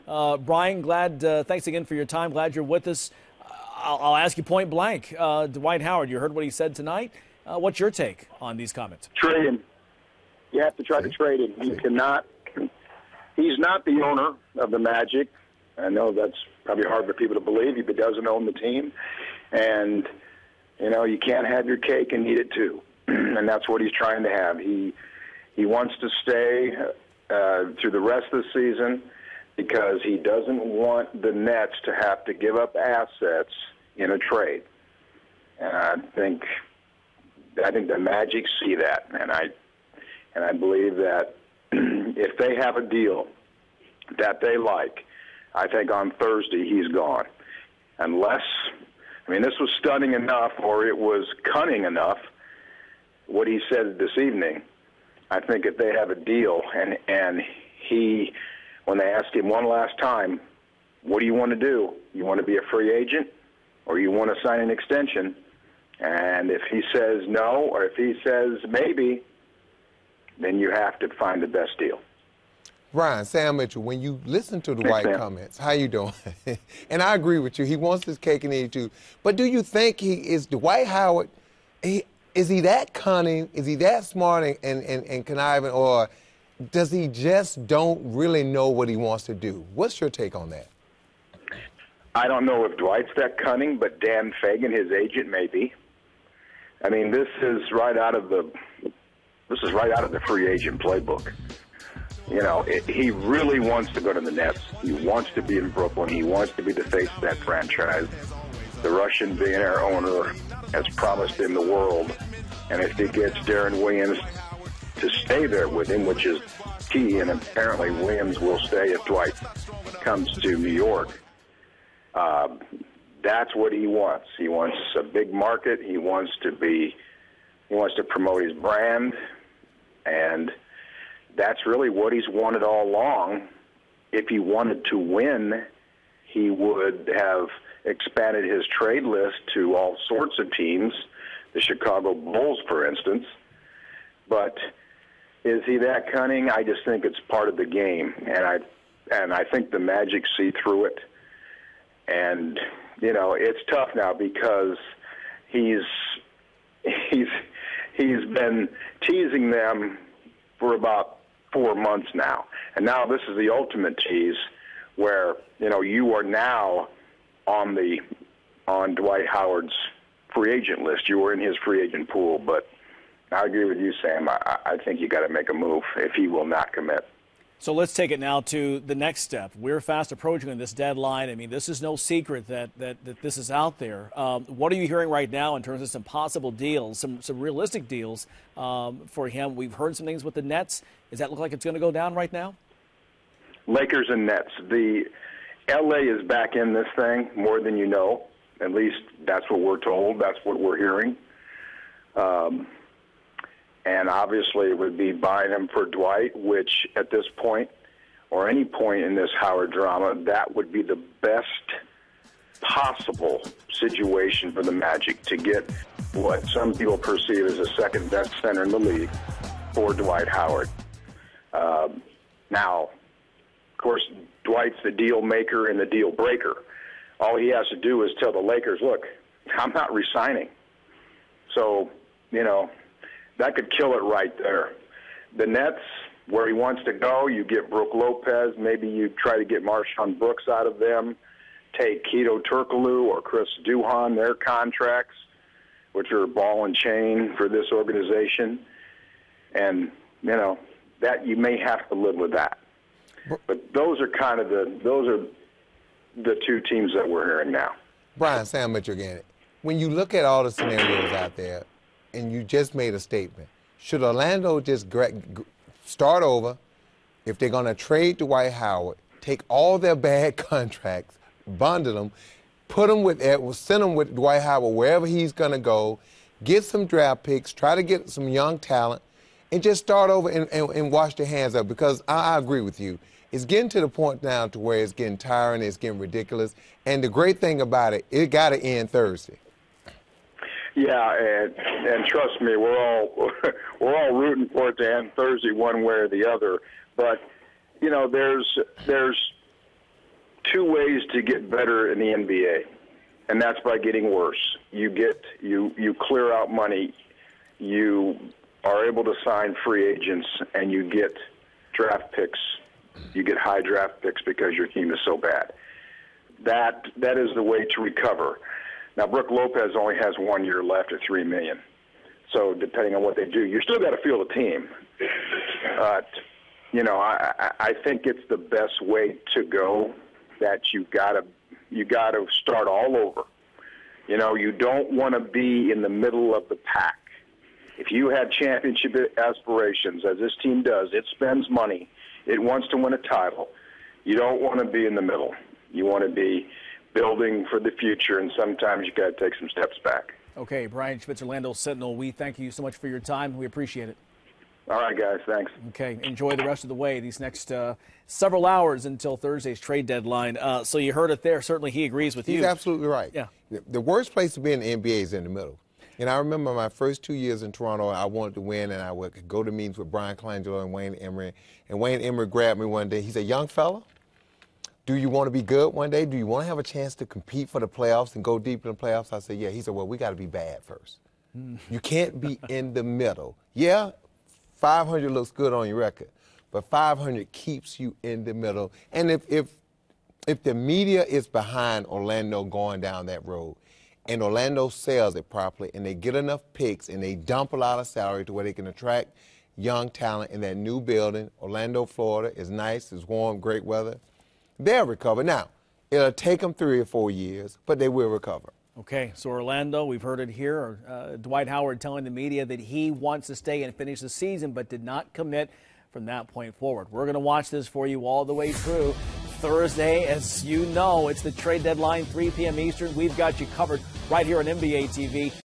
Brian, thanks again for your time. Glad you're with us. I'll ask you point blank. Dwight Howard, you heard what he said tonight. What's your take on these comments? Trade him. You have to try to trade him. You cannot. He's not the owner of the Magic. I know that's probably hard for people to believe. He doesn't own the team. And, you can't have your cake and eat it too. And that's what he's trying to have. He wants to stay through the rest of the season because he doesn't want the Nets to have to give up assets in a trade. And I think the Magic see that. And I believe that if they have a deal that they like, I think on Thursday he's gone. Unless, this was stunning enough, or it was cunning enough, what he said this evening. I think if they have a deal, and he, when they asked him one last time, what do you want to do? You want to be a free agent, or you want to sign an extension? And if he says no, or if he says maybe, then you have to find the best deal. Brian, Sam Mitchell, when you listen to Dwight's comments, how you doing? And I agree with you. He wants his cake and eat it too. But do you think is Dwight Howard, is he that cunning? Is he that smart and conniving? Or does he just don't really know what he wants to do? What's your take on that? I don't know if Dwight's that cunning, but Dan Fagan, his agent, may be. This is right out of the free agent playbook. He really wants to go to the Nets. He wants to be in Brooklyn. He wants to be the face of that franchise. The Russian billionaire owner has promised him the world. And if he gets Darren Williams to stay there with him, which is key, and apparently Williams will stay if Dwight comes to New York, that's what he wants. He wants a big market. He wants to promote his brand, and that's really what he's wanted all along. If he wanted to win, he would have expanded his trade list to all sorts of teams, the Chicago Bulls, for instance. But is he that cunning? I just think it's part of the game, and I think the Magic see through it. And it's tough now because he's been teasing them for about 4 months now. And now this is the ultimate tease where, you are now on Dwight Howard's free agent list. You were in his free agent pool. But I agree with you, Sam. I think you got to make a move if he will not commit. So let's take it now to the next step. We're fast approaching on this deadline. This is no secret that this is out there. What are you hearing right now in terms of some possible deals, some realistic deals for him? We've heard some things with the Nets. Does that look like it's going to go down right now? Lakers and Nets. The L.A. is back in this thing more than you know. At least that's what we're told. That's what we're hearing. And obviously it would be buying him for Dwight, which at this point, or any point in this Howard drama, that would be the best possible situation for the Magic to get what some people perceive as the second best center in the league for Dwight Howard. Now, of course, Dwight's the deal maker and the deal breaker. All he has to do is tell the Lakers, look, I'm not re-signing. So, that could kill it right there. The Nets, where he wants to go, you get Brook Lopez. Maybe you try to get Marshawn Brooks out of them. Take Keto Turkoglu or Chris Duhon, their contracts, which are ball and chain for this organization. And, that you may have to live with that. But those are the two teams that we're hearing now. Brian, Sam Mitchell again. When you look at all the scenarios out there, and you just made a statement, should Orlando just start over if they're going to trade Dwight Howard, take all their bad contracts, bundle them, send them with Dwight Howard wherever he's going to go, get some draft picks, try to get some young talent, and just start over and wash their hands up? Because I agree with you. It's getting to the point now to where it's getting tiring, it's getting ridiculous. And the great thing about it, it got to end Thursday. Yeah, and trust me, we're all rooting for it to end Thursday one way or the other. But there's two ways to get better in the NBA, and that's by getting worse. You clear out money, you are able to sign free agents, and you get draft picks. You get high draft picks because your team is so bad. That is the way to recover. Now, Brook Lopez only has 1 year left at $3 million. So depending on what they do, you still got to field a team. But I think it's the best way to go. That you got to start all over. You don't want to be in the middle of the pack. If you have championship aspirations, as this team does, it spends money, it wants to win a title. You don't want to be in the middle. You want to be building for the future, and sometimes you got to take some steps back. Okay, Brian Schmitz, Orlando Sentinel, we thank you so much for your time. We appreciate it. All right, guys, thanks. Okay, enjoy the rest of the way these next several hours until Thursday's trade deadline. So you heard it there. Certainly he agrees with you. He's absolutely right. Yeah. The worst place to be in the NBA is in the middle. And I remember my first 2 years in Toronto, I wanted to win, and I would go to meetings with Brian Colangelo and Wayne Emery. And Wayne Emery grabbed me one day. He said, "Young fella, do you want to be good one day? Do you want to have a chance to compete for the playoffs and go deep in the playoffs?" I said, "Yeah." He said, "Well, we got to be bad first. You can't be in the middle. Yeah, 500 looks good on your record, but 500 keeps you in the middle." And if the media is behind Orlando going down that road, and Orlando sells it properly, and they get enough picks, and they dump a lot of salary to where they can attract young talent in that new building, Orlando, Florida, is nice, it's warm, great weather, they'll recover. Now, it'll take them 3 or 4 years, but they will recover. Okay, so Orlando, we've heard it here. Dwight Howard telling the media that he wants to stay and finish the season, but did not commit from that point forward. We're going to watch this for you all the way through. Thursday, as you know, it's the trade deadline, 3 p.m. Eastern. We've got you covered right here on NBA TV.